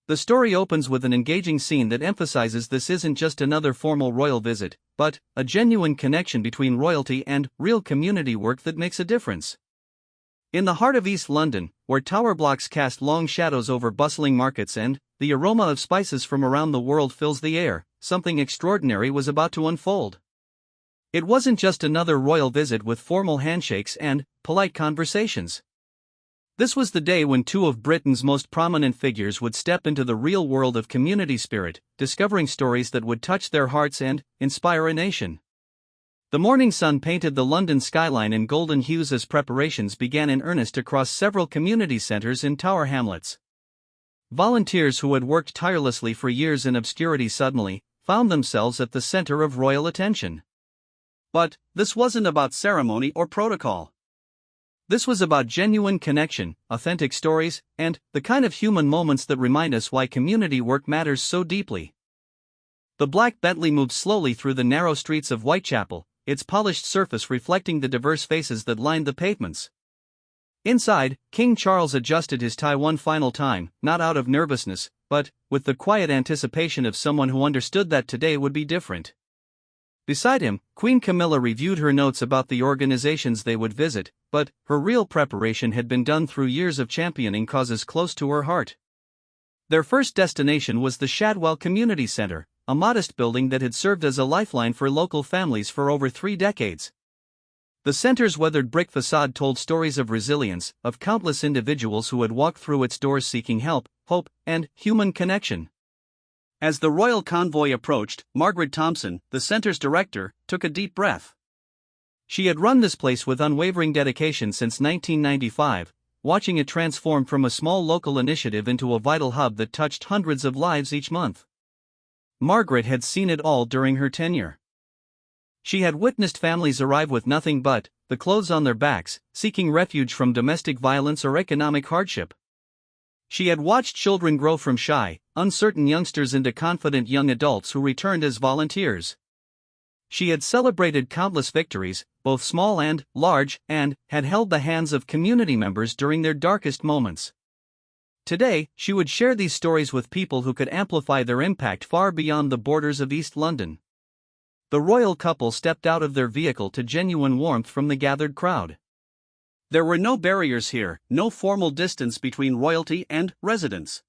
The story opens with an engaging scene that emphasizes this isn't just another formal royal visit, but a genuine connection between royalty and real community work that makes a difference. In the heart of East London, where tower blocks cast long shadows over bustling markets and the aroma of spices from around the world fills the air, something extraordinary was about to unfold. It wasn't just another royal visit with formal handshakes and polite conversations. This was the day when two of Britain's most prominent figures would step into the real world of community spirit, discovering stories that would touch their hearts and inspire a nation. The morning sun painted the London skyline in golden hues as preparations began in earnest across several community centres in Tower Hamlets. Volunteers who had worked tirelessly for years in obscurity suddenly found themselves at the centre of royal attention. But this wasn't about ceremony or protocol. This was about genuine connection, authentic stories, and the kind of human moments that remind us why community work matters so deeply. The black Bentley moved slowly through the narrow streets of Whitechapel, its polished surface reflecting the diverse faces that lined the pavements. Inside, King Charles adjusted his tie one final time, not out of nervousness, but with the quiet anticipation of someone who understood that today would be different. Beside him, Queen Camilla reviewed her notes about the organizations they would visit, but her real preparation had been done through years of championing causes close to her heart. Their first destination was the Shadwell Community Centre, a modest building that had served as a lifeline for local families for over 3 decades. The center's weathered brick facade told stories of resilience, of countless individuals who had walked through its doors seeking help, hope, and human connection. As the royal convoy approached, Margaret Thompson, the center's director, took a deep breath. She had run this place with unwavering dedication since 1995, watching it transform from a small local initiative into a vital hub that touched hundreds of lives each month. Margaret had seen it all during her tenure. She had witnessed families arrive with nothing but the clothes on their backs, seeking refuge from domestic violence or economic hardship. She had watched children grow from shy, uncertain youngsters into confident young adults who returned as volunteers. She had celebrated countless victories, both small and large, and had held the hands of community members during their darkest moments. Today, she would share these stories with people who could amplify their impact far beyond the borders of East London. The royal couple stepped out of their vehicle to genuine warmth from the gathered crowd. There were no barriers here, no formal distance between royalty and residents.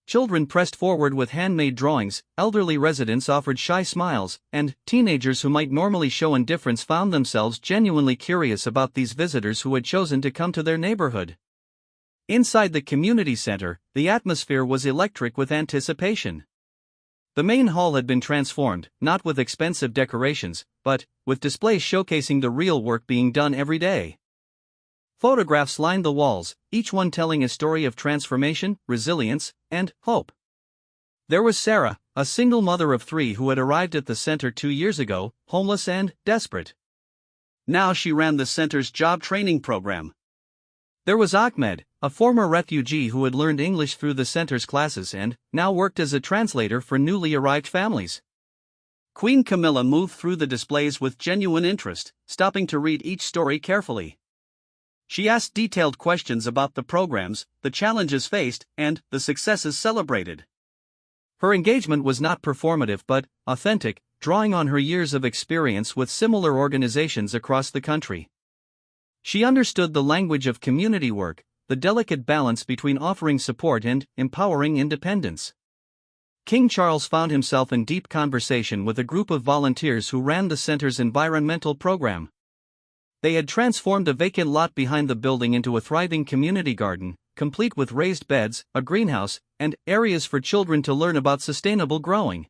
Children pressed forward with handmade drawings, elderly residents offered shy smiles, and teenagers who might normally show indifference found themselves genuinely curious about these visitors who had chosen to come to their neighborhood. Inside the community center, the atmosphere was electric with anticipation. The main hall had been transformed, not with expensive decorations, but with displays showcasing the real work being done every day. Photographs lined the walls, each one telling a story of transformation, resilience, and hope. There was Sarah, a single mother of 3 who had arrived at the center 2 years ago, homeless and desperate. Now she ran the center's job training program. There was Ahmed, a former refugee who had learned English through the center's classes and now worked as a translator for newly arrived families. Queen Camilla moved through the displays with genuine interest, stopping to read each story carefully. She asked detailed questions about the programs, the challenges faced, and the successes celebrated. Her engagement was not performative but authentic, drawing on her years of experience with similar organizations across the country. She understood the language of community work, the delicate balance between offering support and empowering independence. King Charles found himself in deep conversation with a group of volunteers who ran the center's environmental program. They had transformed a vacant lot behind the building into a thriving community garden, complete with raised beds, a greenhouse, and areas for children to learn about sustainable growing.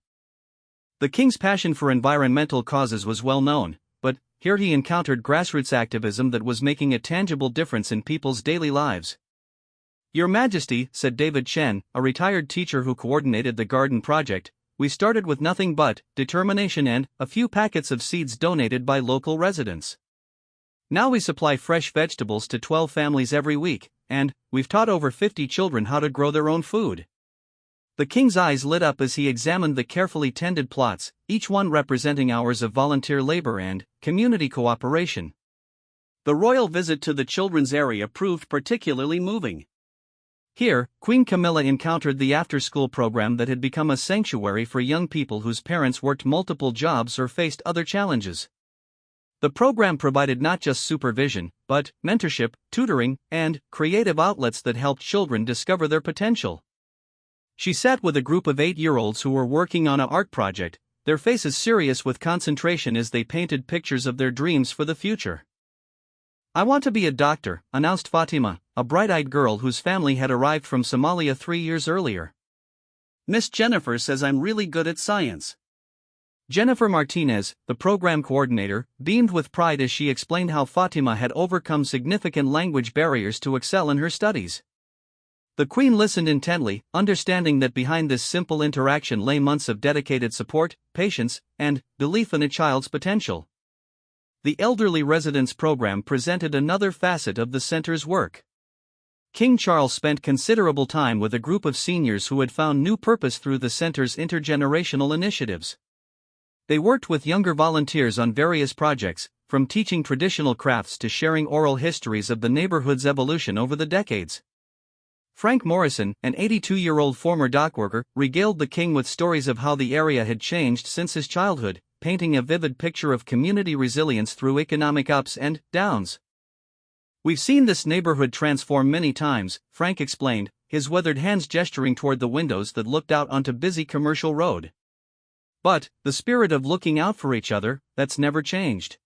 The king's passion for environmental causes was well known, but here he encountered grassroots activism that was making a tangible difference in people's daily lives. "Your Majesty," said David Chen, a retired teacher who coordinated the garden project, "we started with nothing but determination and a few packets of seeds donated by local residents. Now we supply fresh vegetables to 12 families every week, and we've taught over 50 children how to grow their own food." The king's eyes lit up as he examined the carefully tended plots, each one representing hours of volunteer labor and community cooperation. The royal visit to the children's area proved particularly moving. Here, Queen Camilla encountered the after-school program that had become a sanctuary for young people whose parents worked multiple jobs or faced other challenges. The program provided not just supervision, but mentorship, tutoring, and creative outlets that helped children discover their potential. She sat with a group of 8-year-olds who were working on an art project, their faces serious with concentration as they painted pictures of their dreams for the future. "I want to be a doctor," announced Fatima, a bright-eyed girl whose family had arrived from Somalia 3 years earlier. "Miss Jennifer says I'm really good at science." Jennifer Martinez, the program coordinator, beamed with pride as she explained how Fatima had overcome significant language barriers to excel in her studies. The Queen listened intently, understanding that behind this simple interaction lay months of dedicated support, patience, and belief in a child's potential. The Elderly Residence Program presented another facet of the center's work. King Charles spent considerable time with a group of seniors who had found new purpose through the center's intergenerational initiatives. They worked with younger volunteers on various projects, from teaching traditional crafts to sharing oral histories of the neighborhood's evolution over the decades. Frank Morrison, an 82-year-old former dockworker, regaled the king with stories of how the area had changed since his childhood, painting a vivid picture of community resilience through economic ups and downs. "We've seen this neighborhood transform many times," Frank explained, his weathered hands gesturing toward the windows that looked out onto busy Commercial Road. "But, the spirit of looking out for each other, that's never changed.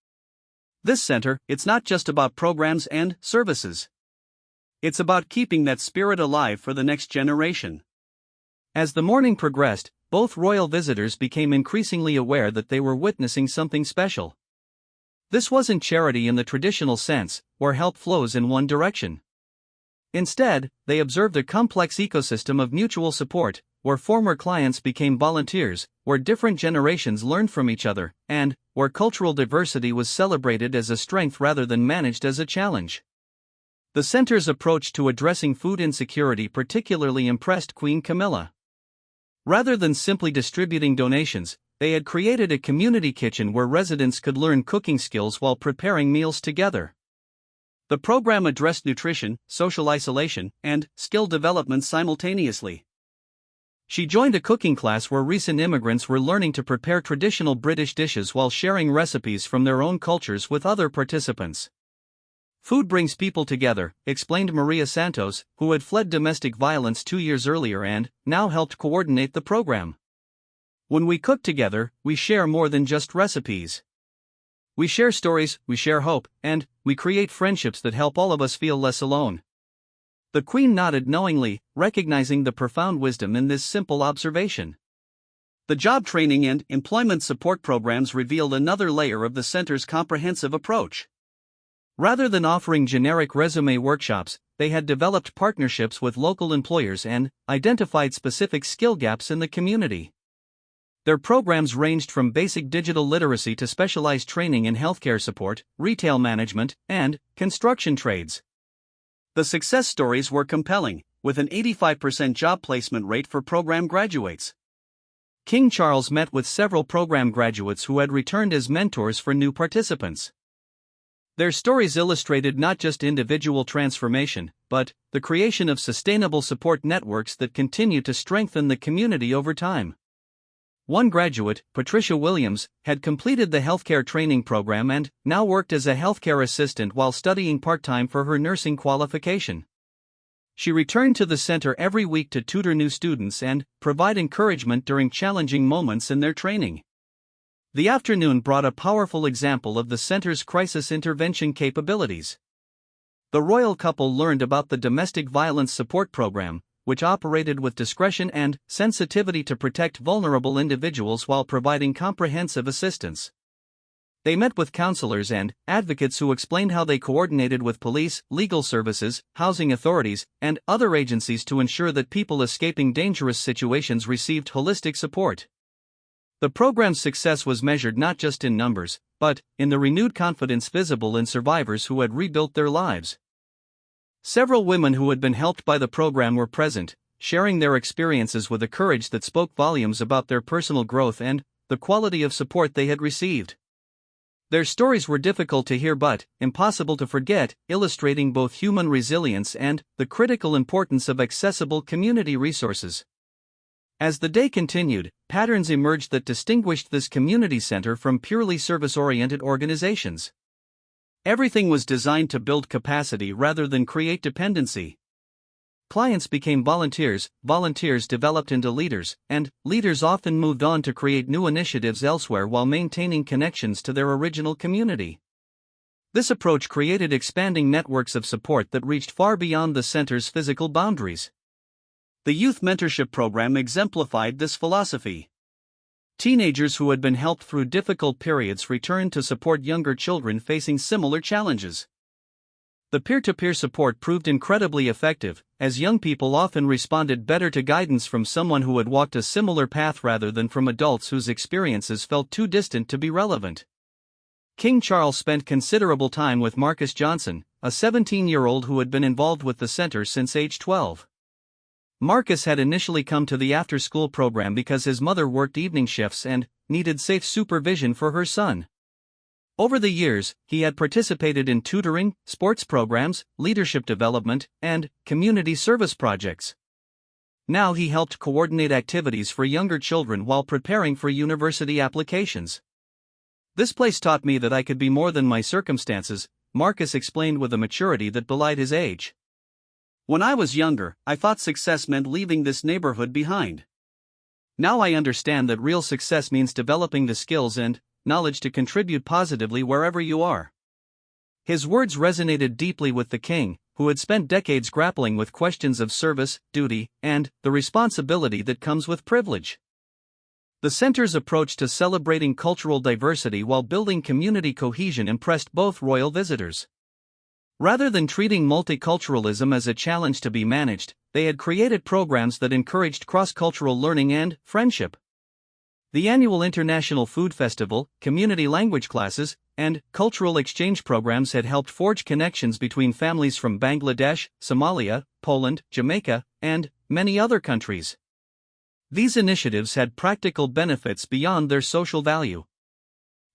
This center, it's not just about programs and services. It's about keeping that spirit alive for the next generation." As the morning progressed, both royal visitors became increasingly aware that they were witnessing something special. This wasn't charity in the traditional sense, where help flows in one direction. Instead, they observed a complex ecosystem of mutual support, where former clients became volunteers, where different generations learned from each other, and where cultural diversity was celebrated as a strength rather than managed as a challenge. The center's approach to addressing food insecurity particularly impressed Queen Camilla. Rather than simply distributing donations, they had created a community kitchen where residents could learn cooking skills while preparing meals together. The program addressed nutrition, social isolation, and skill development simultaneously. She joined a cooking class where recent immigrants were learning to prepare traditional British dishes while sharing recipes from their own cultures with other participants. "Food brings people together," explained Maria Santos, who had fled domestic violence 2 years earlier and now helped coordinate the program. "When we cook together, we share more than just recipes. We share stories, we share hope, and we create friendships that help all of us feel less alone." The Queen nodded knowingly, recognizing the profound wisdom in this simple observation. The job training and employment support programs revealed another layer of the center's comprehensive approach. Rather than offering generic resume workshops, they had developed partnerships with local employers and identified specific skill gaps in the community. Their programs ranged from basic digital literacy to specialized training in healthcare support, retail management, and construction trades. The success stories were compelling, with an 85% job placement rate for program graduates. King Charles met with several program graduates who had returned as mentors for new participants. Their stories illustrated not just individual transformation, but the creation of sustainable support networks that continue to strengthen the community over time. One graduate, Patricia Williams, had completed the healthcare training program and now worked as a healthcare assistant while studying part-time for her nursing qualification. She returned to the center every week to tutor new students and provide encouragement during challenging moments in their training. The afternoon brought a powerful example of the center's crisis intervention capabilities. The royal couple learned about the Domestic Violence Support Program, which operated with discretion and sensitivity to protect vulnerable individuals while providing comprehensive assistance. They met with counselors and advocates who explained how they coordinated with police, legal services, housing authorities, and other agencies to ensure that people escaping dangerous situations received holistic support. The program's success was measured not just in numbers, but in the renewed confidence visible in survivors who had rebuilt their lives. Several women who had been helped by the program were present, sharing their experiences with a courage that spoke volumes about their personal growth and the quality of support they had received. Their stories were difficult to hear but impossible to forget, illustrating both human resilience and the critical importance of accessible community resources. As the day continued, patterns emerged that distinguished this community center from purely service-oriented organizations. Everything was designed to build capacity rather than create dependency. Clients became volunteers, volunteers developed into leaders, and leaders often moved on to create new initiatives elsewhere while maintaining connections to their original community. This approach created expanding networks of support that reached far beyond the center's physical boundaries. The Youth Mentorship Program exemplified this philosophy. Teenagers who had been helped through difficult periods returned to support younger children facing similar challenges. The peer-to-peer support proved incredibly effective, as young people often responded better to guidance from someone who had walked a similar path rather than from adults whose experiences felt too distant to be relevant. King Charles spent considerable time with Marcus Johnson, a 17-year-old who had been involved with the center since age 12. Marcus had initially come to the after-school program because his mother worked evening shifts and needed safe supervision for her son. Over the years, he had participated in tutoring, sports programs, leadership development, and community service projects. Now he helped coordinate activities for younger children while preparing for university applications. "This place taught me that I could be more than my circumstances," Marcus explained with a maturity that belied his age. "When I was younger, I thought success meant leaving this neighborhood behind. Now I understand that real success means developing the skills and knowledge to contribute positively wherever you are." His words resonated deeply with the king, who had spent decades grappling with questions of service, duty, and the responsibility that comes with privilege. The center's approach to celebrating cultural diversity while building community cohesion impressed both royal visitors. Rather than treating multiculturalism as a challenge to be managed, they had created programs that encouraged cross-cultural learning and friendship. The annual International Food Festival, community language classes, and cultural exchange programs had helped forge connections between families from Bangladesh, Somalia, Poland, Jamaica, and many other countries. These initiatives had practical benefits beyond their social value.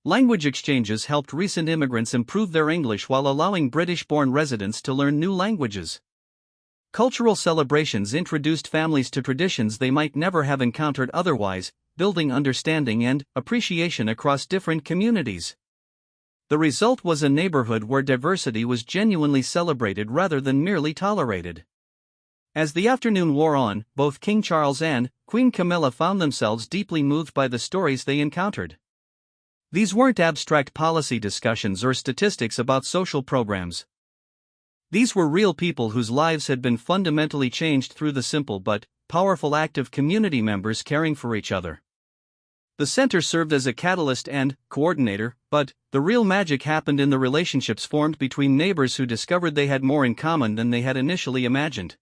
Language exchanges helped recent immigrants improve their English while allowing British-born residents to learn new languages. Cultural celebrations introduced families to traditions they might never have encountered otherwise, building understanding and appreciation across different communities. The result was a neighborhood where diversity was genuinely celebrated rather than merely tolerated. As the afternoon wore on, both King Charles and Queen Camilla found themselves deeply moved by the stories they encountered. These weren't abstract policy discussions or statistics about social programs. These were real people whose lives had been fundamentally changed through the simple but powerful act of community members caring for each other. The center served as a catalyst and coordinator, but the real magic happened in the relationships formed between neighbors who discovered they had more in common than they had initially imagined.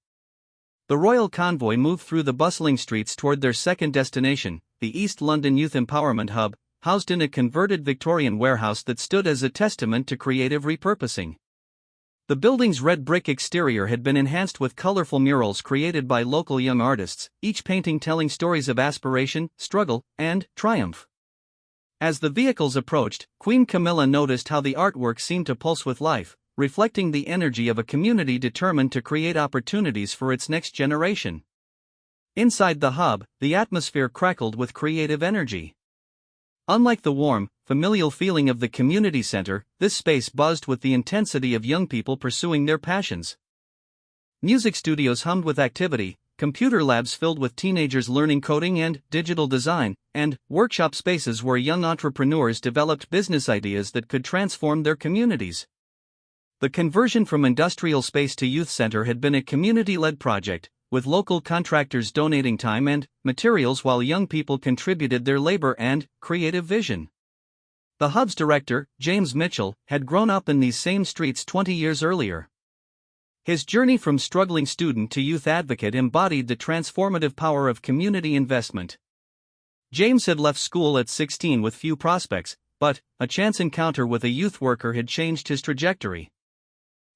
The royal convoy moved through the bustling streets toward their second destination, the East London Youth Empowerment Hub, housed in a converted Victorian warehouse that stood as a testament to creative repurposing. The building's red brick exterior had been enhanced with colorful murals created by local young artists, each painting telling stories of aspiration, struggle, and triumph. As the vehicles approached, Queen Camilla noticed how the artwork seemed to pulse with life, reflecting the energy of a community determined to create opportunities for its next generation. Inside the hub, the atmosphere crackled with creative energy. Unlike the warm, familial feeling of the community center, this space buzzed with the intensity of young people pursuing their passions. Music studios hummed with activity, computer labs filled with teenagers learning coding and digital design, and workshop spaces where young entrepreneurs developed business ideas that could transform their communities. The conversion from industrial space to youth center had been a community-led project, with local contractors donating time and materials while young people contributed their labor and creative vision. The hub's director, James Mitchell, had grown up in these same streets 20 years earlier. His journey from struggling student to youth advocate embodied the transformative power of community investment. James had left school at 16 with few prospects, but a chance encounter with a youth worker had changed his trajectory.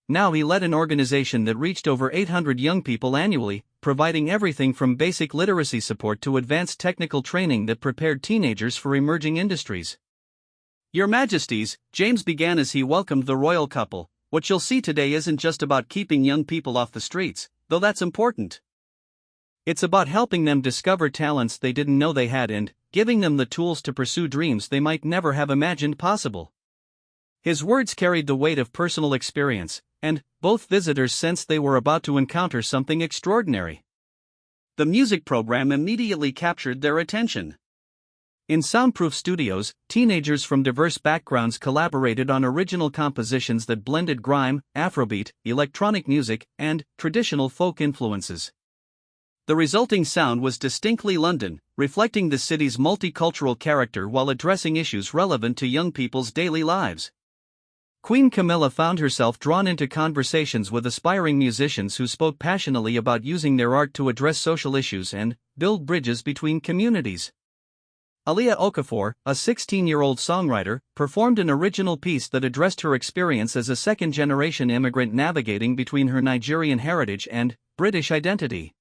Now he led an organization that reached over 800 young people annually, providing everything from basic literacy support to advanced technical training that prepared teenagers for emerging industries. Your Majesties, James began as he welcomed the royal couple. What you'll see today isn't just about keeping young people off the streets, though that's important. It's about helping them discover talents they didn't know they had and giving them the tools to pursue dreams they might never have imagined possible. His words carried the weight of personal experience, and both visitors sensed they were about to encounter something extraordinary. The music program immediately captured their attention. In soundproof studios, teenagers from diverse backgrounds collaborated on original compositions that blended grime, Afrobeat, electronic music, and traditional folk influences. The resulting sound was distinctly London, reflecting the city's multicultural character while addressing issues relevant to young people's daily lives. Queen Camilla found herself drawn into conversations with aspiring musicians who spoke passionately about using their art to address social issues and build bridges between communities. Aaliyah Okafor, a 16-year-old songwriter, performed an original piece that addressed her experience as a second-generation immigrant navigating between her Nigerian heritage and British identity.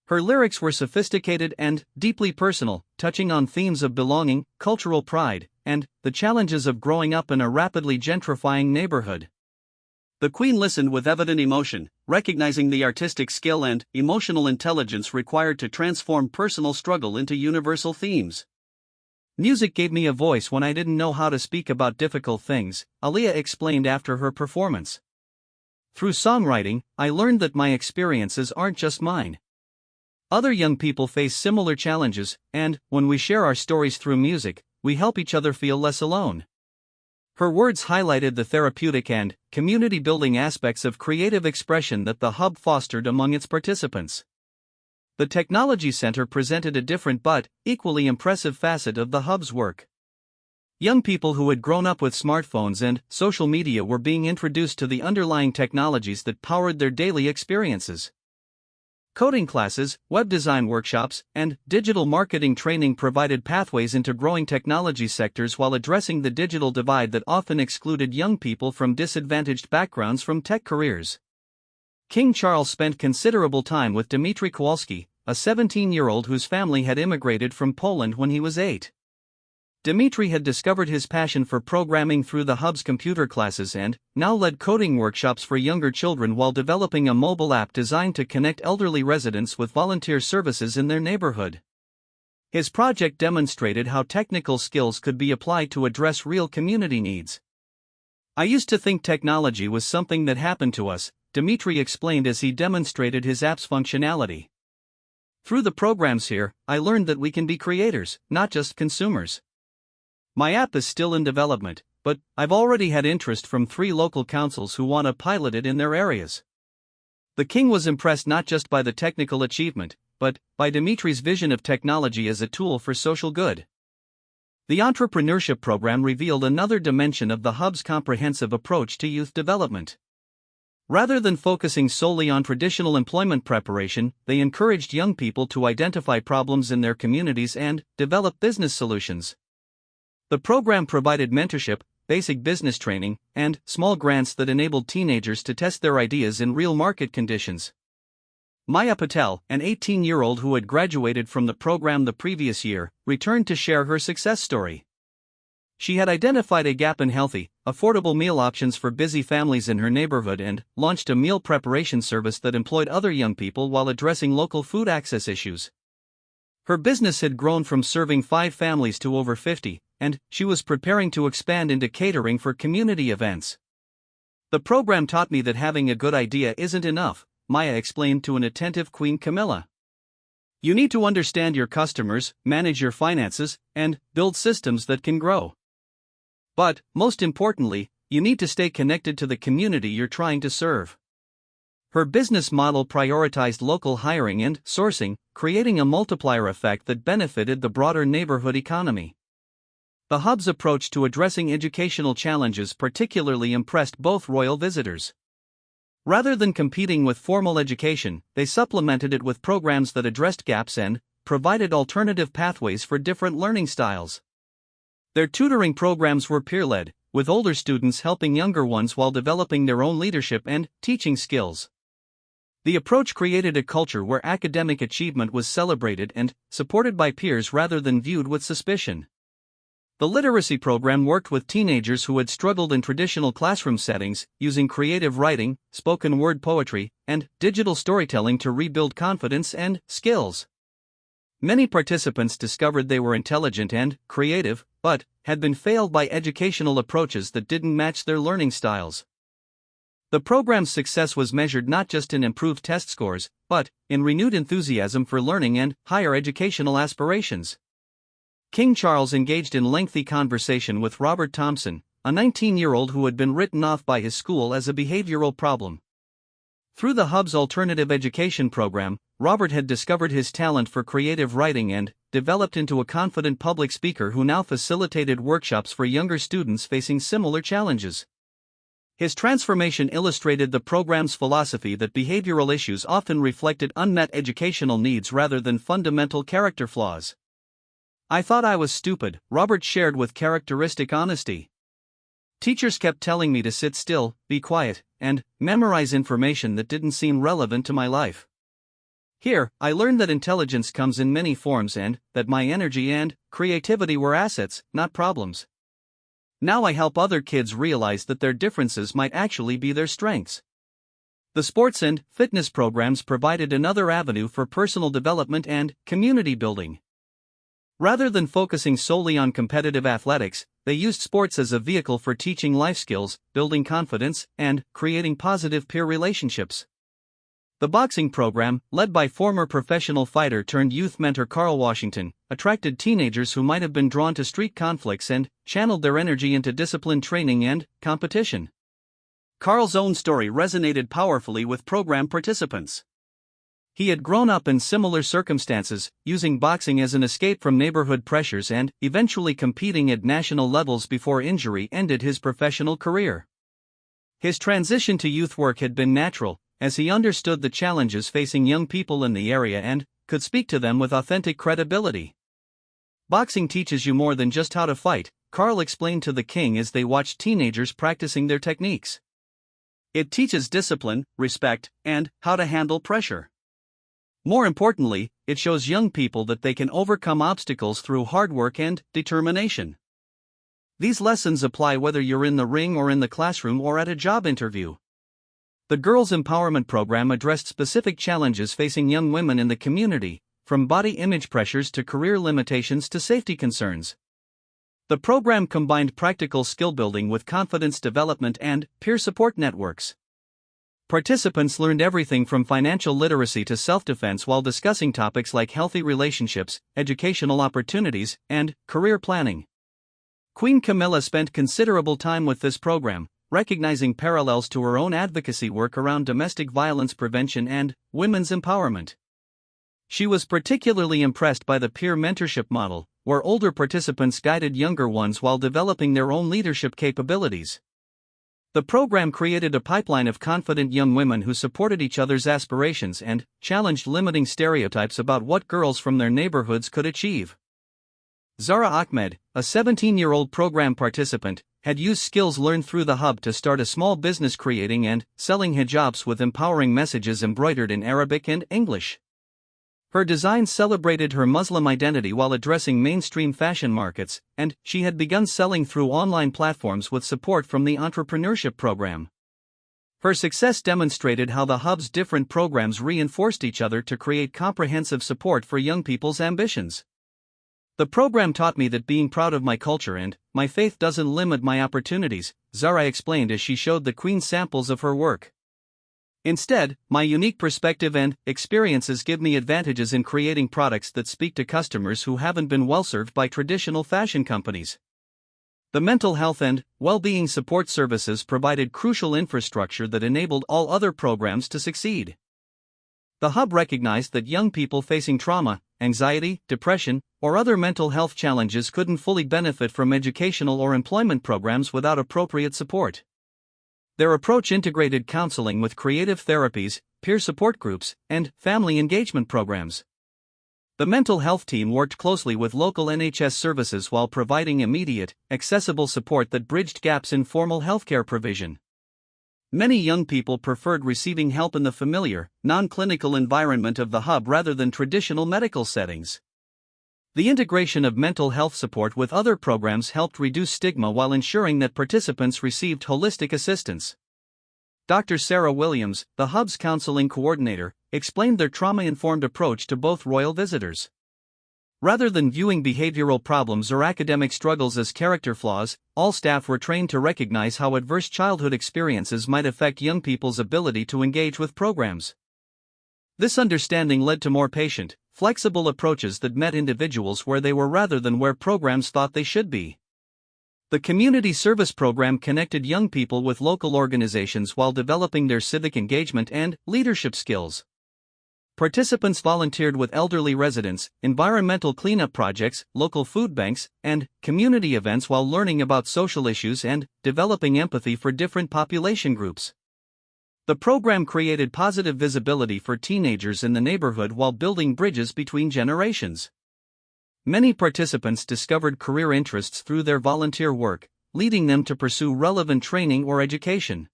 Her lyrics were sophisticated and deeply personal, touching on themes of belonging, cultural pride, and the challenges of growing up in a rapidly gentrifying neighborhood. The Queen listened with evident emotion, recognizing the artistic skill and emotional intelligence required to transform personal struggle into universal themes. Music gave me a voice when I didn't know how to speak about difficult things, Aaliyah explained after her performance. Through songwriting, I learned that my experiences aren't just mine. Other young people face similar challenges, and when we share our stories through music, we help each other feel less alone. Her words highlighted the therapeutic and community-building aspects of creative expression that the Hub fostered among its participants. The Technology Center presented a different but equally impressive facet of the Hub's work. Young people who had grown up with smartphones and social media were being introduced to the underlying technologies that powered their daily experiences. Coding classes, web design workshops, and digital marketing training provided pathways into growing technology sectors while addressing the digital divide that often excluded young people from disadvantaged backgrounds from tech careers. King Charles spent considerable time with Dmitry Kowalski, a 17-year-old whose family had immigrated from Poland when he was 8. Dmitry had discovered his passion for programming through the Hub's computer classes and now led coding workshops for younger children while developing a mobile app designed to connect elderly residents with volunteer services in their neighborhood. His project demonstrated how technical skills could be applied to address real community needs. "I used to think technology was something that happened to us," Dmitry explained as he demonstrated his app's functionality. "Through the programs here, I learned that we can be creators, not just consumers. My app is still in development, but I've already had interest from 3 local councils who want to pilot it in their areas." The king was impressed not just by the technical achievement, but by Dmitry's vision of technology as a tool for social good. The entrepreneurship program revealed another dimension of the Hub's comprehensive approach to youth development. Rather than focusing solely on traditional employment preparation, they encouraged young people to identify problems in their communities and develop business solutions. The program provided mentorship, basic business training, and small grants that enabled teenagers to test their ideas in real market conditions. Maya Patel, an 18-year-old who had graduated from the program the previous year, returned to share her success story. She had identified a gap in healthy, affordable meal options for busy families in her neighborhood and launched a meal preparation service that employed other young people while addressing local food access issues. Her business had grown from serving 5 families to over 50, and she was preparing to expand into catering for community events. "The program taught me that having a good idea isn't enough," Maya explained to an attentive Queen Camilla. "You need to understand your customers, manage your finances, and build systems that can grow. But, most importantly, you need to stay connected to the community you're trying to serve." Her business model prioritized local hiring and sourcing, creating a multiplier effect that benefited the broader neighborhood economy. The Hub's approach to addressing educational challenges particularly impressed both royal visitors. Rather than competing with formal education, they supplemented it with programs that addressed gaps and provided alternative pathways for different learning styles. Their tutoring programs were peer-led, with older students helping younger ones while developing their own leadership and teaching skills. The approach created a culture where academic achievement was celebrated and supported by peers rather than viewed with suspicion. The literacy program worked with teenagers who had struggled in traditional classroom settings, using creative writing, spoken word poetry, and digital storytelling to rebuild confidence and skills. Many participants discovered they were intelligent and creative, but had been failed by educational approaches that didn't match their learning styles. The program's success was measured not just in improved test scores, but in renewed enthusiasm for learning and higher educational aspirations. King Charles engaged in lengthy conversation with Robert Thompson, a 19-year-old who had been written off by his school as a behavioral problem. Through the Hub's alternative education program, Robert had discovered his talent for creative writing and developed into a confident public speaker who now facilitated workshops for younger students facing similar challenges. His transformation illustrated the program's philosophy that behavioral issues often reflected unmet educational needs rather than fundamental character flaws. "I thought I was stupid," Robert shared with characteristic honesty. "Teachers kept telling me to sit still, be quiet, and memorize information that didn't seem relevant to my life. Here, I learned that intelligence comes in many forms and that my energy and creativity were assets, not problems. Now I help other kids realize that their differences might actually be their strengths." The sports and fitness programs provided another avenue for personal development and community building. Rather than focusing solely on competitive athletics, they used sports as a vehicle for teaching life skills, building confidence, and creating positive peer relationships. The boxing program, led by former professional fighter turned youth mentor Carl Washington, attracted teenagers who might have been drawn to street conflicts and channeled their energy into disciplined training and competition. Carl's own story resonated powerfully with program participants. He had grown up in similar circumstances, using boxing as an escape from neighborhood pressures and eventually competing at national levels before injury ended his professional career. His transition to youth work had been natural, as he understood the challenges facing young people in the area and could speak to them with authentic credibility. "Boxing teaches you more than just how to fight," Carl explained to the king as they watched teenagers practicing their techniques. "It teaches discipline, respect, and how to handle pressure. More importantly, it shows young people that they can overcome obstacles through hard work and determination. These lessons apply whether you're in the ring or in the classroom or at a job interview." The Girls' Empowerment Program addressed specific challenges facing young women in the community, from body image pressures to career limitations to safety concerns. The program combined practical skill building with confidence development and peer support networks. Participants learned everything from financial literacy to self-defense while discussing topics like healthy relationships, educational opportunities, and career planning. Queen Camilla spent considerable time with this program, recognizing parallels to her own advocacy work around domestic violence prevention and women's empowerment. She was particularly impressed by the peer mentorship model, where older participants guided younger ones while developing their own leadership capabilities. The program created a pipeline of confident young women who supported each other's aspirations and challenged limiting stereotypes about what girls from their neighborhoods could achieve. Zara Ahmed, a 17-year-old program participant, had used skills learned through the Hub to start a small business creating and selling hijabs with empowering messages embroidered in Arabic and English. Her designs celebrated her Muslim identity while addressing mainstream fashion markets, and she had begun selling through online platforms with support from the entrepreneurship program. Her success demonstrated how the Hub's different programs reinforced each other to create comprehensive support for young people's ambitions. "The program taught me that being proud of my culture and my faith doesn't limit my opportunities," Zara explained as she showed the Queen samples of her work. "Instead, my unique perspective and experiences give me advantages in creating products that speak to customers who haven't been well-served by traditional fashion companies." The mental health and well-being support services provided crucial infrastructure that enabled all other programs to succeed. The Hub recognized that young people facing trauma, anxiety, depression, or other mental health challenges couldn't fully benefit from educational or employment programs without appropriate support. Their approach integrated counseling with creative therapies, peer support groups, and family engagement programs. The mental health team worked closely with local NHS services while providing immediate, accessible support that bridged gaps in formal healthcare provision. Many young people preferred receiving help in the familiar, non-clinical environment of the Hub rather than traditional medical settings. The integration of mental health support with other programs helped reduce stigma while ensuring that participants received holistic assistance. Dr. Sarah Williams, the Hub's counseling coordinator, explained their trauma-informed approach to both royal visitors. Rather than viewing behavioral problems or academic struggles as character flaws, all staff were trained to recognize how adverse childhood experiences might affect young people's ability to engage with programs. This understanding led to more patient, flexible approaches that met individuals where they were rather than where programs thought they should be. The community service program connected young people with local organizations while developing their civic engagement and leadership skills. Participants volunteered with elderly residents, environmental cleanup projects, local food banks, and community events while learning about social issues and developing empathy for different population groups. The program created positive visibility for teenagers in the neighborhood while building bridges between generations. Many participants discovered career interests through their volunteer work, leading them to pursue relevant training or education.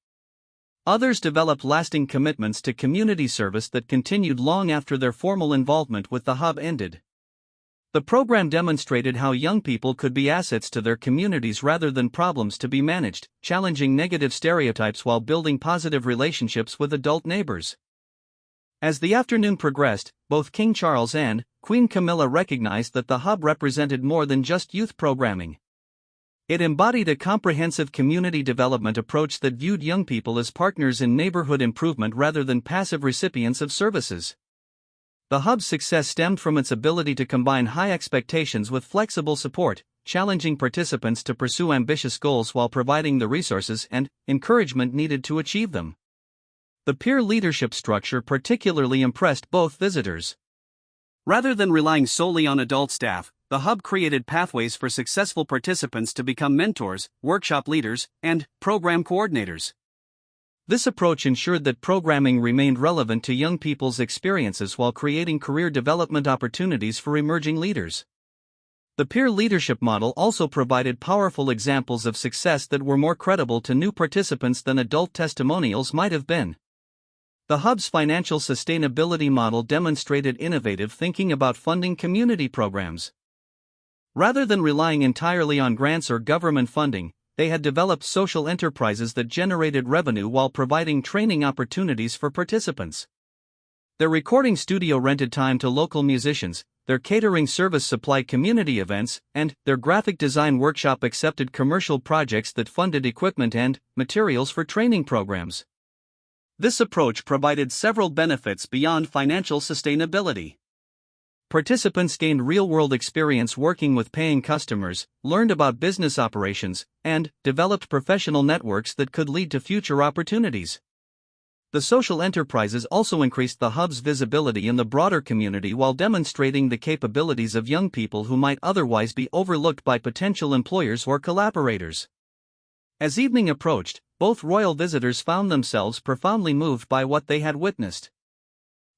Others developed lasting commitments to community service that continued long after their formal involvement with the Hub ended. The program demonstrated how young people could be assets to their communities rather than problems to be managed, challenging negative stereotypes while building positive relationships with adult neighbors. As the afternoon progressed, both King Charles and Queen Camilla recognized that the Hub represented more than just youth programming. It embodied a comprehensive community development approach that viewed young people as partners in neighborhood improvement rather than passive recipients of services. The Hub's success stemmed from its ability to combine high expectations with flexible support, challenging participants to pursue ambitious goals while providing the resources and encouragement needed to achieve them. The peer leadership structure particularly impressed both visitors. Rather than relying solely on adult staff, the Hub created pathways for successful participants to become mentors, workshop leaders, and program coordinators. This approach ensured that programming remained relevant to young people's experiences while creating career development opportunities for emerging leaders. The peer leadership model also provided powerful examples of success that were more credible to new participants than adult testimonials might have been. The Hub's financial sustainability model demonstrated innovative thinking about funding community programs. Rather than relying entirely on grants or government funding, they had developed social enterprises that generated revenue while providing training opportunities for participants. Their recording studio rented time to local musicians, their catering service supplied community events, and their graphic design workshop accepted commercial projects that funded equipment and materials for training programs. This approach provided several benefits beyond financial sustainability. Participants gained real-world experience working with paying customers, learned about business operations, and developed professional networks that could lead to future opportunities. The social enterprises also increased the Hub's visibility in the broader community while demonstrating the capabilities of young people who might otherwise be overlooked by potential employers or collaborators. As evening approached, both royal visitors found themselves profoundly moved by what they had witnessed.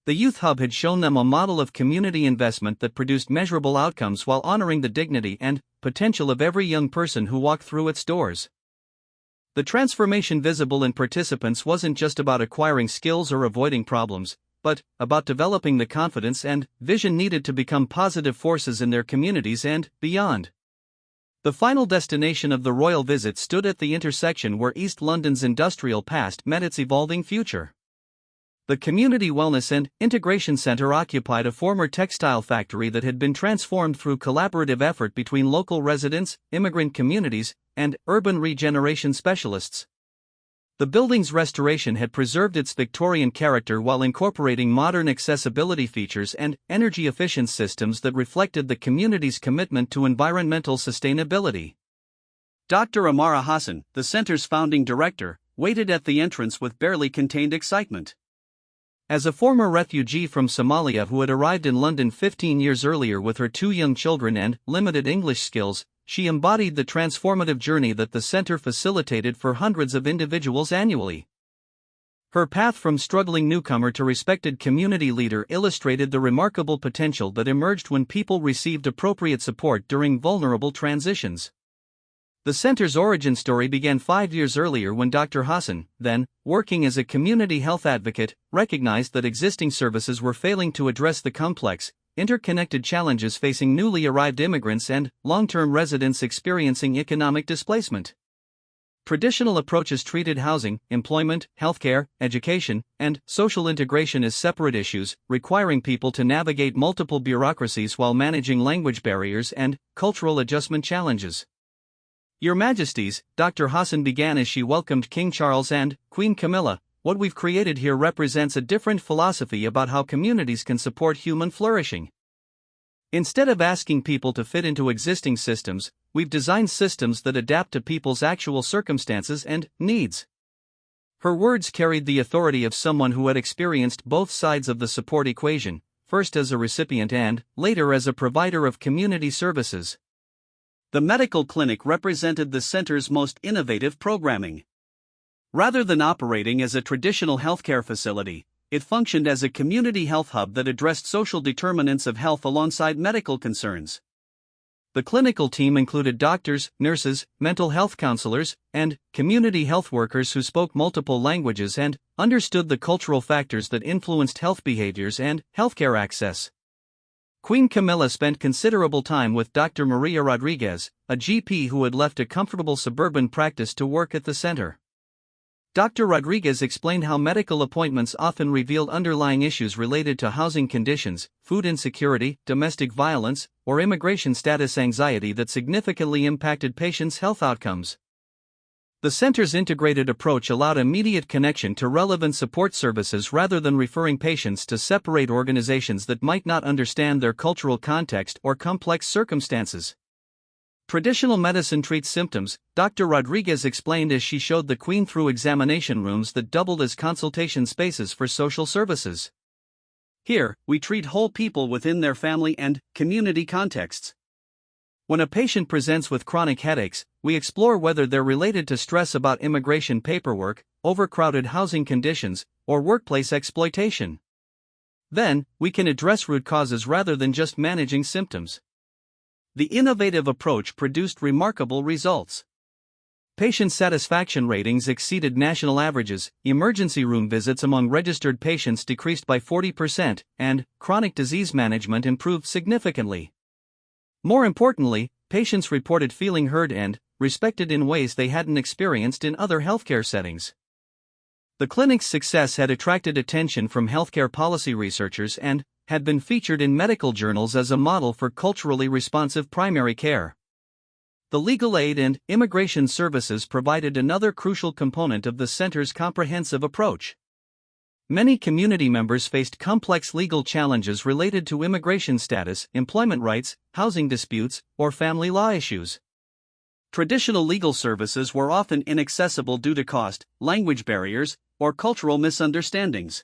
The Youth Hub had shown them a model of community investment that produced measurable outcomes while honoring the dignity and potential of every young person who walked through its doors. The transformation visible in participants wasn't just about acquiring skills or avoiding problems, but about developing the confidence and vision needed to become positive forces in their communities and beyond. The final destination of the royal visit stood at the intersection where East London's industrial past met its evolving future. The Community Wellness and Integration Centre occupied a former textile factory that had been transformed through collaborative effort between local residents, immigrant communities, and urban regeneration specialists. The building's restoration had preserved its Victorian character while incorporating modern accessibility features and energy-efficient systems that reflected the community's commitment to environmental sustainability. Dr. Amara Hassan, the center's founding director, waited at the entrance with barely contained excitement. As a former refugee from Somalia who had arrived in London 15 years earlier with her 2 young children and limited English skills, she embodied the transformative journey that the center facilitated for hundreds of individuals annually. Her path from struggling newcomer to respected community leader illustrated the remarkable potential that emerged when people received appropriate support during vulnerable transitions. The center's origin story began 5 years earlier when Dr. Hassan, then working as a community health advocate, recognized that existing services were failing to address the complex, interconnected challenges facing newly arrived immigrants and long-term residents experiencing economic displacement. Traditional approaches treated housing, employment, healthcare, education, and social integration as separate issues, requiring people to navigate multiple bureaucracies while managing language barriers and cultural adjustment challenges. Your Majesties, Dr. Hassan began as she welcomed King Charles and Queen Camilla. What we've created here represents a different philosophy about how communities can support human flourishing. Instead of asking people to fit into existing systems, we've designed systems that adapt to people's actual circumstances and needs. Her words carried the authority of someone who had experienced both sides of the support equation, first as a recipient and, later as a provider of community services. The medical clinic represented the center's most innovative programming. Rather than operating as a traditional healthcare facility, it functioned as a community health hub that addressed social determinants of health alongside medical concerns. The clinical team included doctors, nurses, mental health counselors, and community health workers who spoke multiple languages and understood the cultural factors that influenced health behaviors and healthcare access. Queen Camilla spent considerable time with Dr. Maria Rodriguez, a GP who had left a comfortable suburban practice to work at the center. Dr. Rodriguez explained how medical appointments often revealed underlying issues related to housing conditions, food insecurity, domestic violence, or immigration status anxiety that significantly impacted patients' health outcomes. The center's integrated approach allowed immediate connection to relevant support services rather than referring patients to separate organizations that might not understand their cultural context or complex circumstances. Traditional medicine treats symptoms, Dr. Rodriguez explained as she showed the Queen through examination rooms that doubled as consultation spaces for social services. Here, we treat whole people within their family and community contexts. When a patient presents with chronic headaches, we explore whether they're related to stress about immigration paperwork, overcrowded housing conditions, or workplace exploitation. Then, we can address root causes rather than just managing symptoms. The innovative approach produced remarkable results. Patient satisfaction ratings exceeded national averages, emergency room visits among registered patients decreased by 40%, and chronic disease management improved significantly. More importantly, patients reported feeling heard and respected in ways they hadn't experienced in other healthcare settings. The clinic's success had attracted attention from healthcare policy researchers and had been featured in medical journals as a model for culturally responsive primary care. The legal aid and immigration services provided another crucial component of the center's comprehensive approach. Many community members faced complex legal challenges related to immigration status, employment rights, housing disputes, or family law issues. Traditional legal services were often inaccessible due to cost, language barriers, or cultural misunderstandings.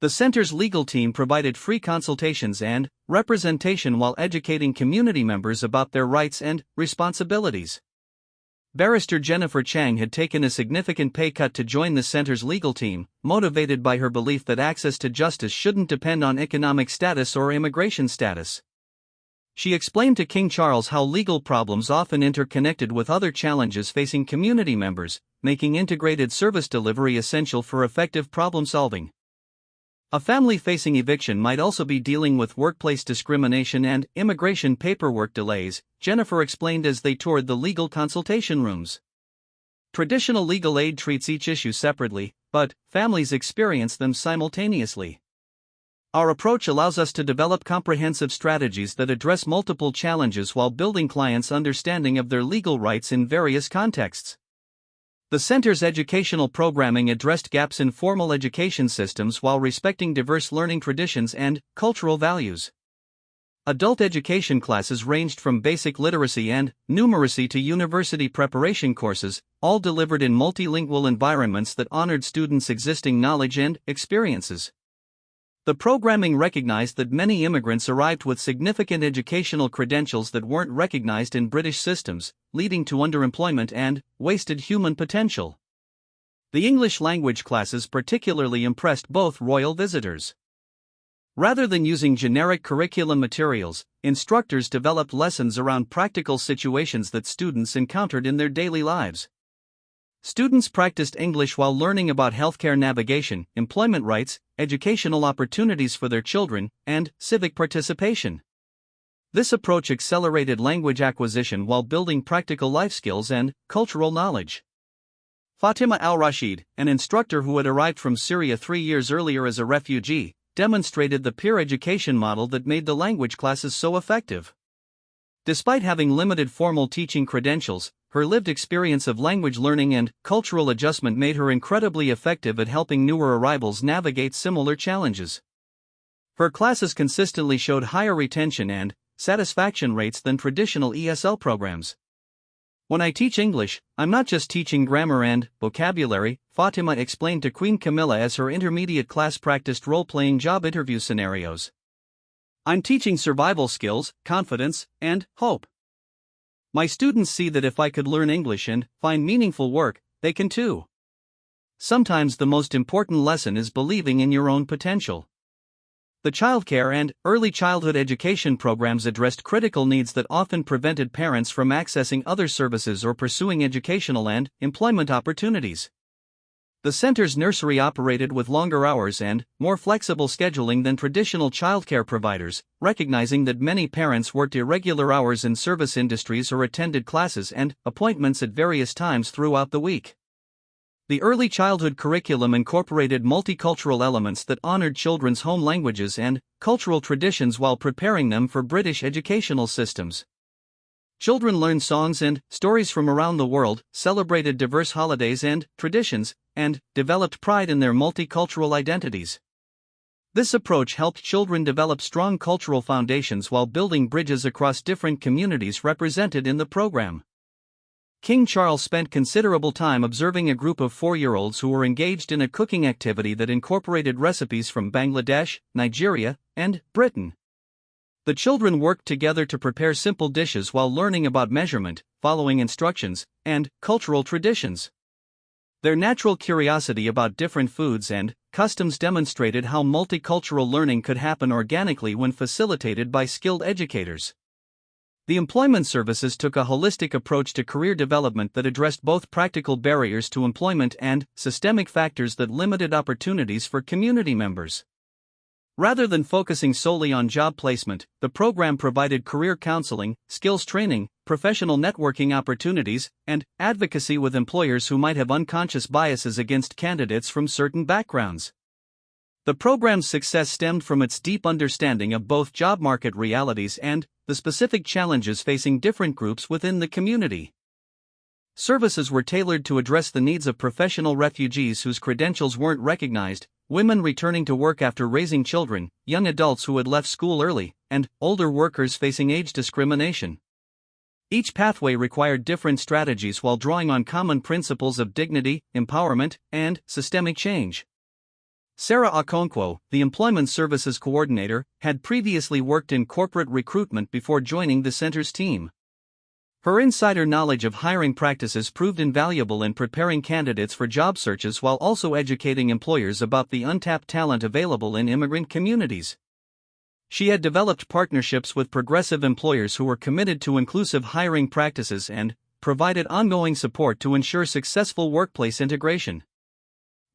The center's legal team provided free consultations and representation while educating community members about their rights and responsibilities. Barrister Jennifer Chang had taken a significant pay cut to join the center's legal team, motivated by her belief that access to justice shouldn't depend on economic status or immigration status. She explained to King Charles how legal problems often interconnected with other challenges facing community members, making integrated service delivery essential for effective problem solving. A family facing eviction might also be dealing with workplace discrimination and immigration paperwork delays, Jennifer explained as they toured the legal consultation rooms. Traditional legal aid treats each issue separately, but families experience them simultaneously. Our approach allows us to develop comprehensive strategies that address multiple challenges while building clients' understanding of their legal rights in various contexts. The center's educational programming addressed gaps in formal education systems while respecting diverse learning traditions and cultural values. Adult education classes ranged from basic literacy and numeracy to university preparation courses, all delivered in multilingual environments that honored students' existing knowledge and experiences. The programming recognized that many immigrants arrived with significant educational credentials that weren't recognized in British systems, leading to underemployment and wasted human potential. The English language classes particularly impressed both royal visitors. Rather than using generic curriculum materials, instructors developed lessons around practical situations that students encountered in their daily lives. Students practiced English while learning about healthcare navigation, employment rights, educational opportunities for their children, and civic participation. This approach accelerated language acquisition while building practical life skills and cultural knowledge. Fatima al-Rashid, an instructor who had arrived from Syria 3 years earlier as a refugee, demonstrated the peer education model that made the language classes so effective. Despite having limited formal teaching credentials, her lived experience of language learning and cultural adjustment made her incredibly effective at helping newer arrivals navigate similar challenges. Her classes consistently showed higher retention and satisfaction rates than traditional ESL programs. When I teach English, I'm not just teaching grammar and vocabulary, Fatima explained to Queen Camilla as her intermediate class practiced role-playing job interview scenarios. I'm teaching survival skills, confidence, and hope. My students see that if I could learn English and find meaningful work, they can too. Sometimes the most important lesson is believing in your own potential. The childcare and early childhood education programs addressed critical needs that often prevented parents from accessing other services or pursuing educational and employment opportunities. The center's nursery operated with longer hours and more flexible scheduling than traditional childcare providers, recognizing that many parents worked irregular hours in service industries or attended classes and appointments at various times throughout the week. The early childhood curriculum incorporated multicultural elements that honored children's home languages and cultural traditions while preparing them for British educational systems. Children learned songs and stories from around the world, celebrated diverse holidays and traditions, and developed pride in their multicultural identities. This approach helped children develop strong cultural foundations while building bridges across different communities represented in the program. King Charles spent considerable time observing a group of 4-year-olds who were engaged in a cooking activity that incorporated recipes from Bangladesh, Nigeria, and Britain. The children worked together to prepare simple dishes while learning about measurement, following instructions, and cultural traditions. Their natural curiosity about different foods and customs demonstrated how multicultural learning could happen organically when facilitated by skilled educators. The employment services took a holistic approach to career development that addressed both practical barriers to employment and systemic factors that limited opportunities for community members. Rather than focusing solely on job placement, the program provided career counseling, skills training, professional networking opportunities, and advocacy with employers who might have unconscious biases against candidates from certain backgrounds. The program's success stemmed from its deep understanding of both job market realities and the specific challenges facing different groups within the community. Services were tailored to address the needs of professional refugees whose credentials weren't recognized, women returning to work after raising children, young adults who had left school early, and older workers facing age discrimination. Each pathway required different strategies while drawing on common principles of dignity, empowerment, and systemic change. Sarah Okonkwo, the Employment Services Coordinator, had previously worked in corporate recruitment before joining the center's team. Her insider knowledge of hiring practices proved invaluable in preparing candidates for job searches while also educating employers about the untapped talent available in immigrant communities. She had developed partnerships with progressive employers who were committed to inclusive hiring practices and provided ongoing support to ensure successful workplace integration.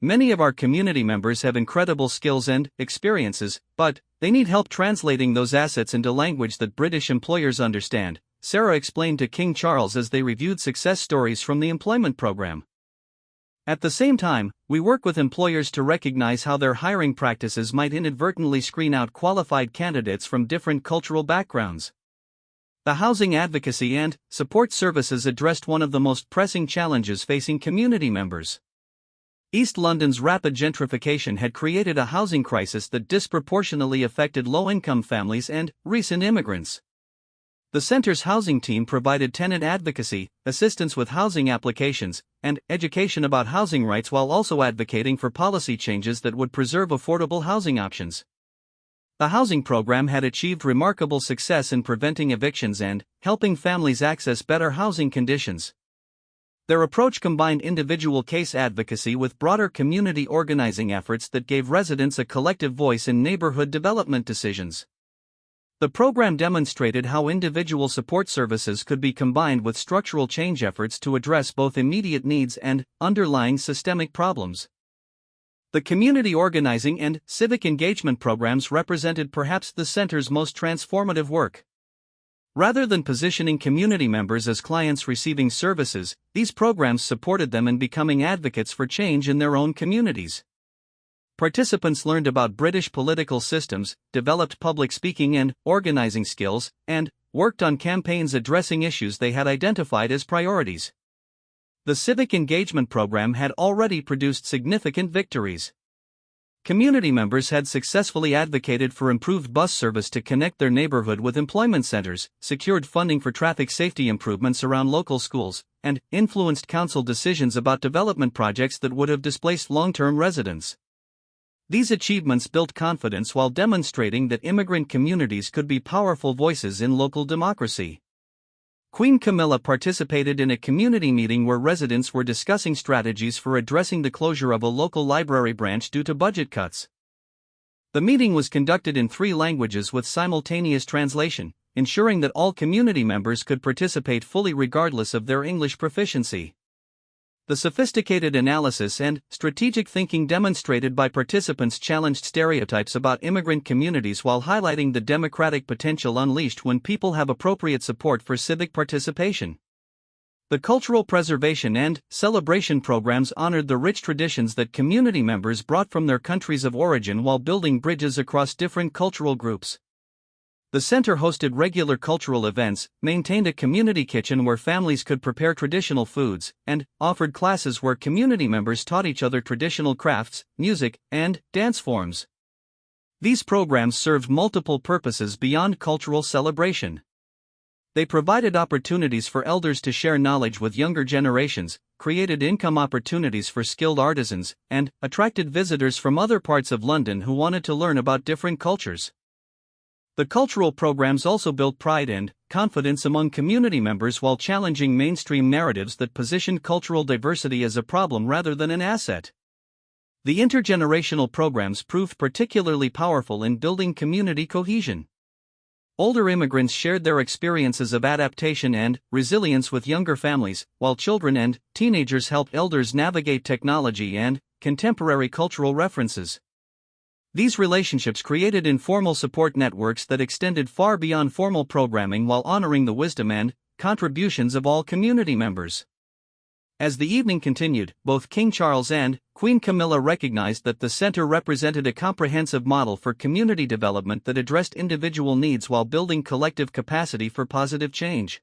Many of our community members have incredible skills and experiences, but they need help translating those assets into language that British employers understand, Sarah explained to King Charles as they reviewed success stories from the employment program. At the same time, we work with employers to recognize how their hiring practices might inadvertently screen out qualified candidates from different cultural backgrounds. The housing advocacy and support services addressed one of the most pressing challenges facing community members. East London's rapid gentrification had created a housing crisis that disproportionately affected low-income families and recent immigrants. The center's housing team provided tenant advocacy, assistance with housing applications, and education about housing rights while also advocating for policy changes that would preserve affordable housing options. The housing program had achieved remarkable success in preventing evictions and helping families access better housing conditions. Their approach combined individual case advocacy with broader community organizing efforts that gave residents a collective voice in neighborhood development decisions. The program demonstrated how individual support services could be combined with structural change efforts to address both immediate needs and underlying systemic problems. The community organizing and civic engagement programs represented perhaps the center's most transformative work. Rather than positioning community members as clients receiving services, these programs supported them in becoming advocates for change in their own communities. Participants learned about British political systems, developed public speaking and organizing skills, and worked on campaigns addressing issues they had identified as priorities. The civic engagement program had already produced significant victories. Community members had successfully advocated for improved bus service to connect their neighborhood with employment centers, secured funding for traffic safety improvements around local schools, and influenced council decisions about development projects that would have displaced long-term residents. These achievements built confidence while demonstrating that immigrant communities could be powerful voices in local democracy. Queen Camilla participated in a community meeting where residents were discussing strategies for addressing the closure of a local library branch due to budget cuts. The meeting was conducted in 3 languages with simultaneous translation, ensuring that all community members could participate fully regardless of their English proficiency. The sophisticated analysis and strategic thinking demonstrated by participants challenged stereotypes about immigrant communities while highlighting the democratic potential unleashed when people have appropriate support for civic participation. The cultural preservation and celebration programs honored the rich traditions that community members brought from their countries of origin while building bridges across different cultural groups. The center hosted regular cultural events, maintained a community kitchen where families could prepare traditional foods, and offered classes where community members taught each other traditional crafts, music, and dance forms. These programs served multiple purposes beyond cultural celebration. They provided opportunities for elders to share knowledge with younger generations, created income opportunities for skilled artisans, and attracted visitors from other parts of London who wanted to learn about different cultures. The cultural programs also built pride and confidence among community members while challenging mainstream narratives that positioned cultural diversity as a problem rather than an asset. The intergenerational programs proved particularly powerful in building community cohesion. Older immigrants shared their experiences of adaptation and resilience with younger families, while children and teenagers helped elders navigate technology and contemporary cultural references. These relationships created informal support networks that extended far beyond formal programming while honoring the wisdom and contributions of all community members. As the evening continued, both King Charles and Queen Camilla recognized that the center represented a comprehensive model for community development that addressed individual needs while building collective capacity for positive change.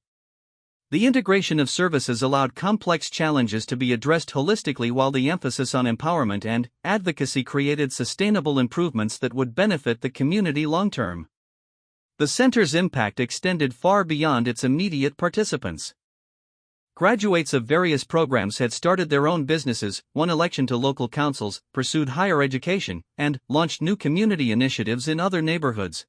The integration of services allowed complex challenges to be addressed holistically while the emphasis on empowerment and advocacy created sustainable improvements that would benefit the community long-term. The center's impact extended far beyond its immediate participants. Graduates of various programs had started their own businesses, won election to local councils, pursued higher education, and launched new community initiatives in other neighborhoods.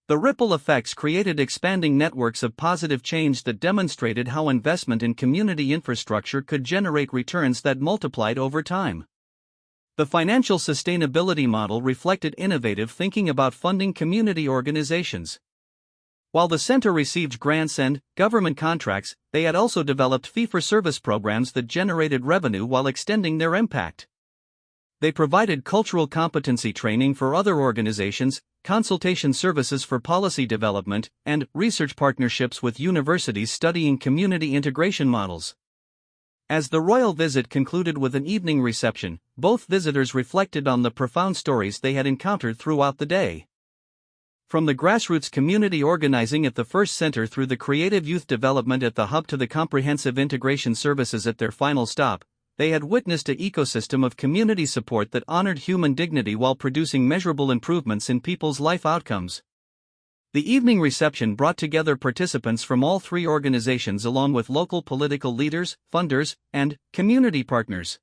The ripple effects created expanding networks of positive change that demonstrated how investment in community infrastructure could generate returns that multiplied over time. The financial sustainability model reflected innovative thinking about funding community organizations. While the center received grants and government contracts, they had also developed fee-for-service programs that generated revenue while extending their impact. They provided cultural competency training for other organizations, consultation services for policy development, and research partnerships with universities studying community integration models. As the royal visit concluded with an evening reception, both visitors reflected on the profound stories they had encountered throughout the day. From the grassroots community organizing at the first center through the creative youth development at the hub to the comprehensive integration services at their final stop, they had witnessed an ecosystem of community support that honored human dignity while producing measurable improvements in people's life outcomes. The evening reception brought together participants from all 3 organizations along with local political leaders, funders, and community partners.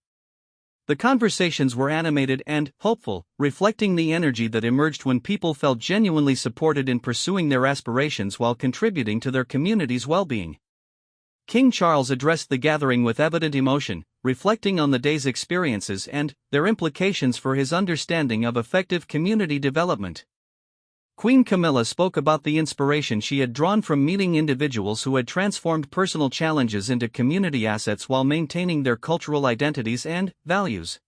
The conversations were animated and hopeful, reflecting the energy that emerged when people felt genuinely supported in pursuing their aspirations while contributing to their community's well-being. King Charles addressed the gathering with evident emotion, reflecting on the day's experiences and their implications for his understanding of effective community development. Queen Camilla spoke about the inspiration she had drawn from meeting individuals who had transformed personal challenges into community assets while maintaining their cultural identities and values.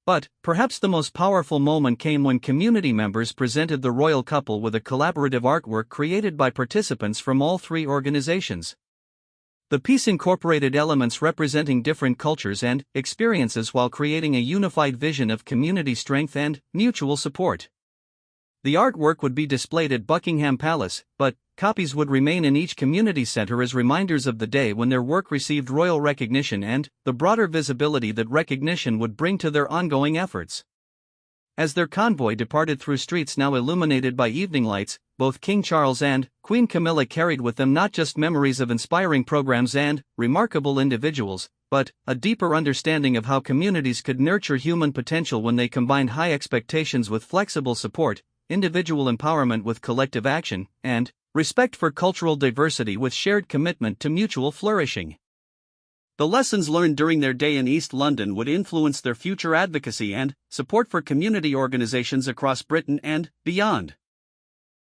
But, perhaps the most powerful moment came when community members presented the royal couple with a collaborative artwork created by participants from all three organizations. The piece incorporated elements representing different cultures and experiences while creating a unified vision of community strength and mutual support. The artwork would be displayed at Buckingham Palace, but copies would remain in each community center as reminders of the day when their work received royal recognition and the broader visibility that recognition would bring to their ongoing efforts. As their convoy departed through streets now illuminated by evening lights, both King Charles and Queen Camilla carried with them not just memories of inspiring programs and remarkable individuals, but a deeper understanding of how communities could nurture human potential when they combined high expectations with flexible support, individual empowerment with collective action, and respect for cultural diversity with shared commitment to mutual flourishing. The lessons learned during their day in East London would influence their future advocacy and support for community organizations across Britain and beyond.